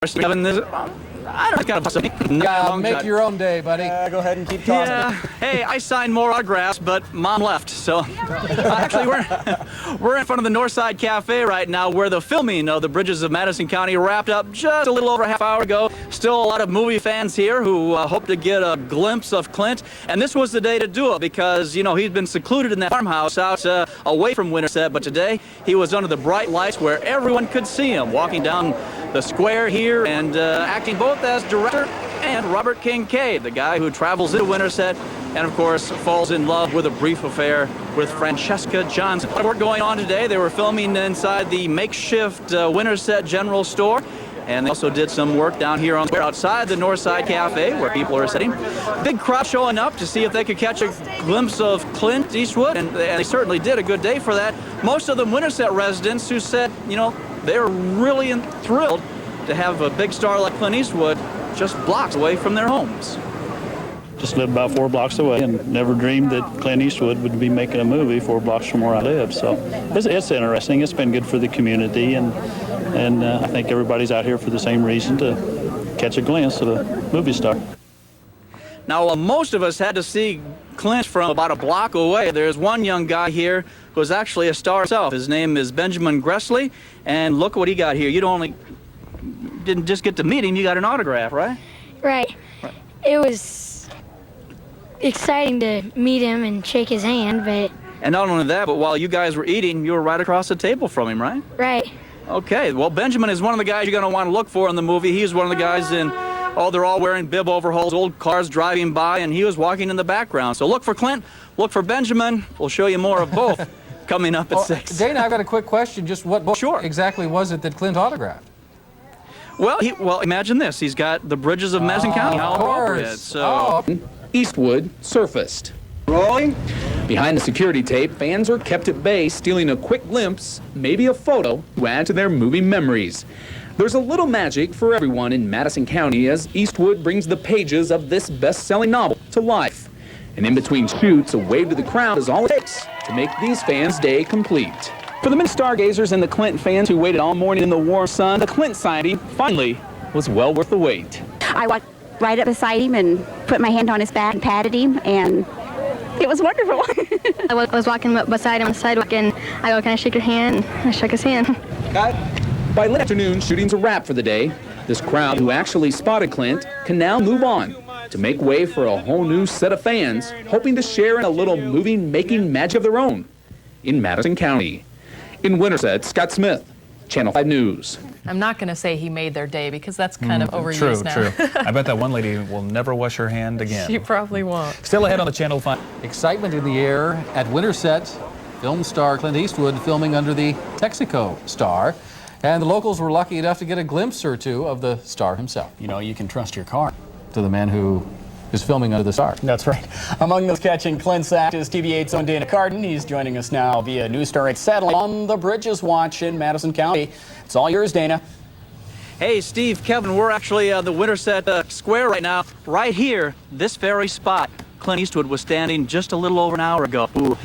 Kevin, I don't know, kind of make your own day, buddy. Go ahead and keep talking. Yeah. Hey, I signed more autographs, but Mom left. So actually, we're in front of the Northside Cafe right now, where the filming of the Bridges of Madison County wrapped up just a little over a half hour ago. Still a lot of movie fans here who hope to get a glimpse of Clint. And this was the day to do it because, you know, he's been secluded in that farmhouse out away from Winterset. But today, he was under the bright lights where everyone could see him walking down the square here and acting both as director and Robert Kincaid, the guy who travels into Winterset and, of course, falls in love with a brief affair with Francesca Johnson. A lot of work going on today. They were filming inside the makeshift Winterset General Store, and they also did some work down here on the square outside the Northside Cafe, where people are sitting. Big crowd showing up to see if they could catch a glimpse of Clint Eastwood, and they certainly did. A good day for that. Most of them Winterset residents who said, you know, they're really thrilled to have a big star like Clint Eastwood just blocks away from their homes. Just lived about 4 blocks away and never dreamed that Clint Eastwood would be making a movie 4 blocks from where I live. So it's interesting. It's been good for the community, and I think everybody's out here for the same reason, to catch a glimpse of a movie star. Now, most of us had to see Clint from about a block away. There's one young guy here who's actually a star himself. His name is Benjamin Gressley, and look what he got here. You didn't just get to meet him, you got an autograph, right? Right. It was exciting to meet him and shake his hand, but... And not only that, but while you guys were eating, you were right across the table from him, right? Right. Okay, well, Benjamin is one of the guys you're going to want to look for in the movie. He's one of the guys in... Oh, they're all wearing bib overalls, old cars driving by, and he was walking in the background. So look for Clint, look for Benjamin. We'll show you more of both coming up at 6. Dana, I've got a quick question. Just what book Sure. exactly was it that Clint autographed? Well, imagine this. He's got the Bridges of Madison County. How appropriate. So, Eastwood surfaced. Rolling. Behind the security tape, fans are kept at bay, stealing a quick glimpse, maybe a photo, to add to their movie memories. There's a little magic for everyone in Madison County as Eastwood brings the pages of this best-selling novel to life. And in between shoots, a wave to the crowd is all it takes to make these fans' day complete. For the many stargazers and the Clint fans who waited all morning in the warm sun, the Clint sighting finally was well worth the wait. I walked right up beside him and put my hand on his back and patted him, and it was wonderful. I was walking beside him on the sidewalk, and I go, "Can I shake your hand?" And I shook his hand. Cut. By late afternoon, shooting's a wrap for the day. This crowd who actually spotted Clint can now move on to make way for a whole new set of fans hoping to share in a little movie-making magic of their own in Madison County. In Winterset, Scott Smith, Channel 5 News. I'm not going to say he made their day because that's kind of overused now. True. I bet that one lady will never wash her hand again. She probably won't. Still ahead on the Channel 5. Excitement in the air at Winterset. Film star Clint Eastwood filming under the Texaco star. And the locals were lucky enough to get a glimpse or two of the star himself. You know, you can trust your car. To the man who is filming under the star. That's right. Among those catching Clint's act is TV8's own Dana Carden. He's joining us now via News Star 8 satellite on the Bridges Watch in Madison County. It's all yours, Dana. hey, Steve, Kevin, we're actually the Winterset Square right now. Right here, this very spot, Clint Eastwood was standing just a little over an hour ago. Ooh.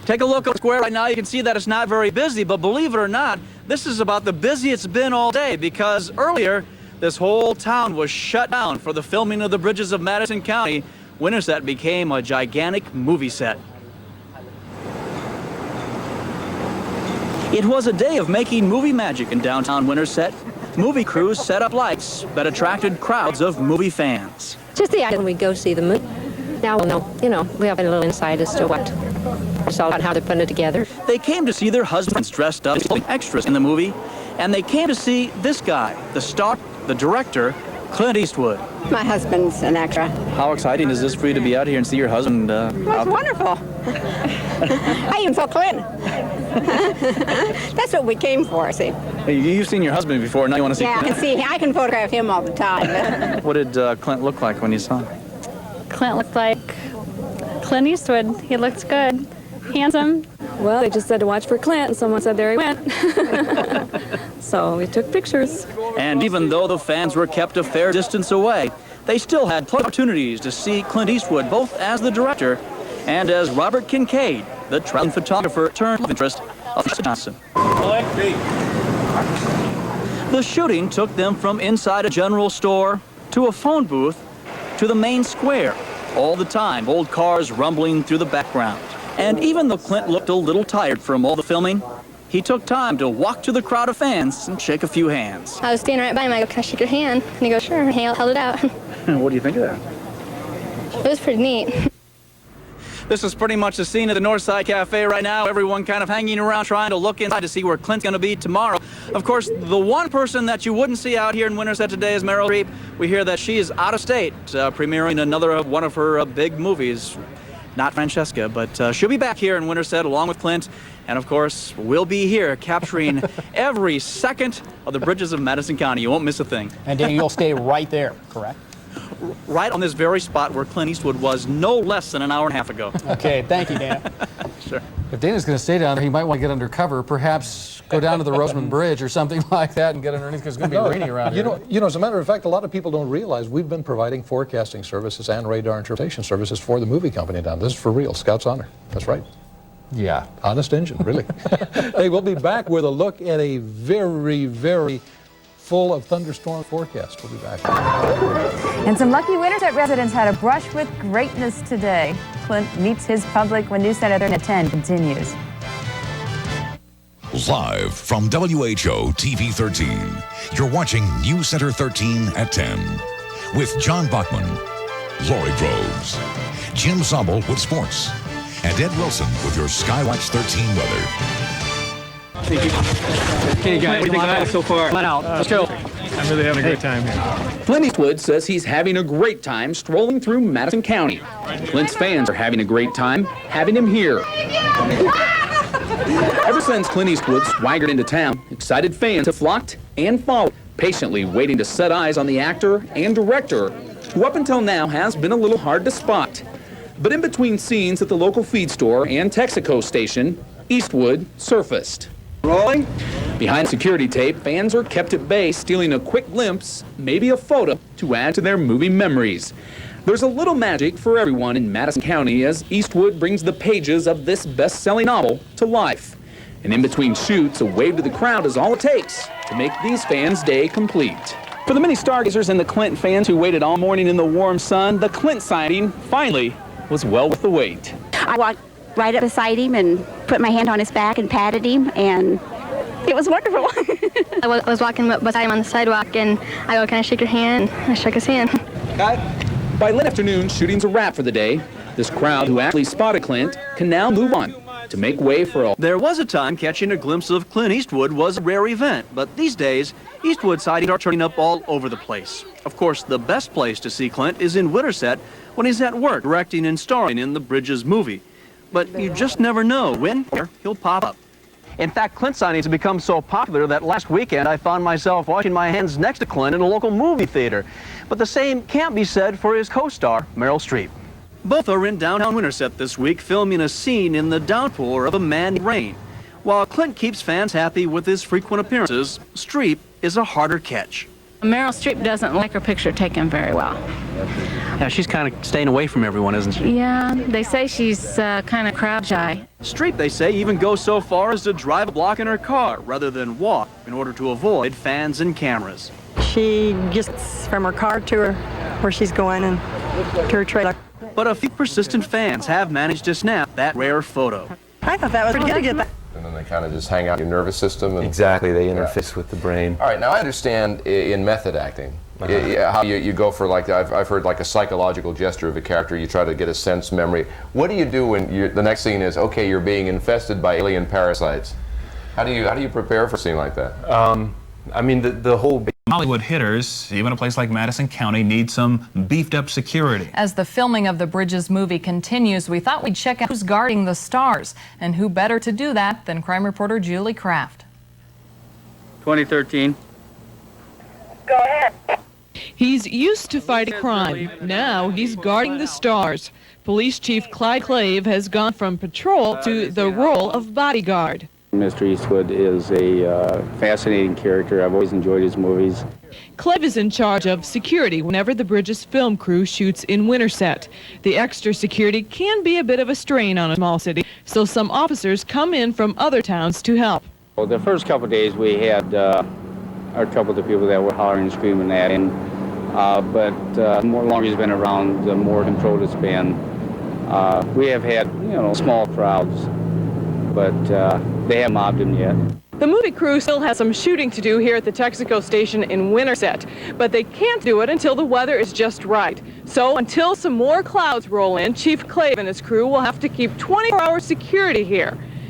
Take a look at the square right now. You can see that it's not very busy, but believe it or not, this is about the busiest it's been all day, because earlier, this whole town was shut down for the filming of the Bridges of Madison County. Winterset became a gigantic movie set. It was a day of making movie magic in downtown Winterset. Movie crews set up lights that attracted crowds of movie fans. Just the idea when we go see the movie. Now we'll know, we have a little insight as to what it's all about, how they're putting it together. They came to see their husbands dressed up as extras in the movie, and they came to see this guy, the star, the director, Clint Eastwood. My husband's an extra. How exciting is this for you to be out here and see your husband? Well, it's wonderful. I even saw Clint. That's what we came for, see. You've seen your husband before, now you want to see Clint? Yeah, I can photograph him all the time. What did Clint look like when you saw him? Clint looked like Clint Eastwood. He looked good, handsome. Well, they just said to watch for Clint, and someone said there he went. So we took pictures. And even though the fans were kept a fair distance away, they still had plenty of opportunities to see Clint Eastwood, both as the director and as Robert Kincaid, the traveling photographer turned love interest of Johnson. The shooting took them from inside a general store to a phone booth to the main square. All the time, old cars rumbling through the background. And even though Clint looked a little tired from all the filming, he took time to walk to the crowd of fans and shake a few hands. I was standing right by him. I go, "Can I shake your hand?" And he goes, "Sure." And he held it out. What do you think of that? It was pretty neat. This is pretty much the scene at the Northside Cafe right now. Everyone kind of hanging around trying to look inside to see where Clint's going to be tomorrow. Of course, the one person that you wouldn't see out here in Winterset today is Meryl Streep. We hear that she is out of state, premiering another one of her big movies. Not Francesca, but she'll be back here in Winterset along with Clint. And of course, we'll be here capturing every second of the Bridges of Madison County. You won't miss a thing. And Dana, you'll stay right there, correct? Right on this very spot where Clint Eastwood was no less than an hour and a half ago. Okay, thank you, Dana. Sure. If Dana's going to stay down there, he might want to get undercover, perhaps go down to the Roseman Bridge or something like that and get underneath because it's going to be rainy around here. You know, as a matter of fact, a lot of people don't realize we've been providing forecasting services and radar interpretation services for the movie company down. This is for real, Scout's honor. That's right. Yeah. Honest engine, really. Hey, we'll be back with a look at a very, very full of thunderstorm forecast. We'll be back. And some lucky Winterset residents had a brush with greatness today. Clint meets his public when News Center 13 at 10 continues. Live from WHO TV 13, you're watching News Center 13 at 10 with John Bachman, Lori Groves, Jim Sobel with sports, and Ed Wilson with your Skywatch 13 weather. Hey guys, what do you think about it so far? Let out. Let's go. I'm really having a great time here. Clint Eastwood says he's having a great time strolling through Madison County. Clint's fans are having a great time having him here. Ever since Clint Eastwood swaggered into town, excited fans have flocked and followed, patiently waiting to set eyes on the actor and director, who up until now has been a little hard to spot. But in between scenes at the local feed store and Texaco station, Eastwood surfaced. Rolling. Behind security tape, fans are kept at bay, stealing a quick glimpse, maybe a photo, to add to their movie memories. There's a little magic for everyone in Madison County as Eastwood brings the pages of this best-selling novel to life. And in between shoots, a wave to the crowd is all it takes to make these fans' day complete. For the many stargazers and the Clint fans who waited all morning in the warm sun, the Clint sighting finally was well worth the wait. I walked right up beside him and put my hand on his back and patted him, and it was wonderful. I was walking beside him on the sidewalk, and I go, "Can I shake your hand?" I shook his hand. By late afternoon, shooting's a wrap for the day. This crowd who actually spotted Clint can now move on to make way for all. There was a time catching a glimpse of Clint Eastwood was a rare event, but these days, Eastwood sightings are turning up all over the place. Of course, the best place to see Clint is in Winterset when he's at work directing and starring in the Bridges movie. But you just never know when he'll pop up. In fact, Clint sightings have become so popular that last weekend I found myself washing my hands next to Clint in a local movie theater. But the same can't be said for his co-star, Meryl Streep. Both are in downtown Winterset this week, filming a scene in the downpour of a man named Rain. While Clint keeps fans happy with his frequent appearances, Streep is a harder catch. Meryl Streep doesn't like her picture taken very well. Yeah, she's kind of staying away from everyone, isn't she? Yeah, they say she's kind of crowd shy. Streep, they say, even goes so far as to drive a block in her car rather than walk in order to avoid fans and cameras. She gets from her car to where she's going and to her trailer. But a few persistent fans have managed to snap that rare photo. I thought that was pretty good to get that. And then they kind of just hang out in your nervous system. And exactly, they interface with the brain. All right, now I understand in method acting, how you go for, like, I've heard like a psychological gesture of a character, you try to get a sense memory. What do you do when the next scene is, okay, you're being infested by alien parasites? How do you prepare for a scene like that? I mean, the whole Hollywood hitters, even a place like Madison County, need some beefed up security. As the filming of the Bridges movie continues, we thought we'd check out who's guarding the stars. And who better to do that than crime reporter Julie Kraft. 2013. Go ahead. He's used to fighting crime. Now he's guarding the stars. Police Chief Clyde Clave has gone from patrol to the role of bodyguard. Mr. Eastwood is a fascinating character. I've always enjoyed his movies. Cleve is in charge of security whenever the Bridges film crew shoots in Winterset. The extra security can be a bit of a strain on a small city, so some officers come in from other towns to help. Well, the first couple of days we had a are a couple of the people that were hollering and screaming at him. But the more longer he's been around, the more controlled it's been. We have had, small crowds, but they haven't mobbed him yet. The movie crew still has some shooting to do here at the Texaco station in Winterset, but they can't do it until the weather is just right. So until some more clouds roll in, Chief Clave and his crew will have to keep 24-hour security here.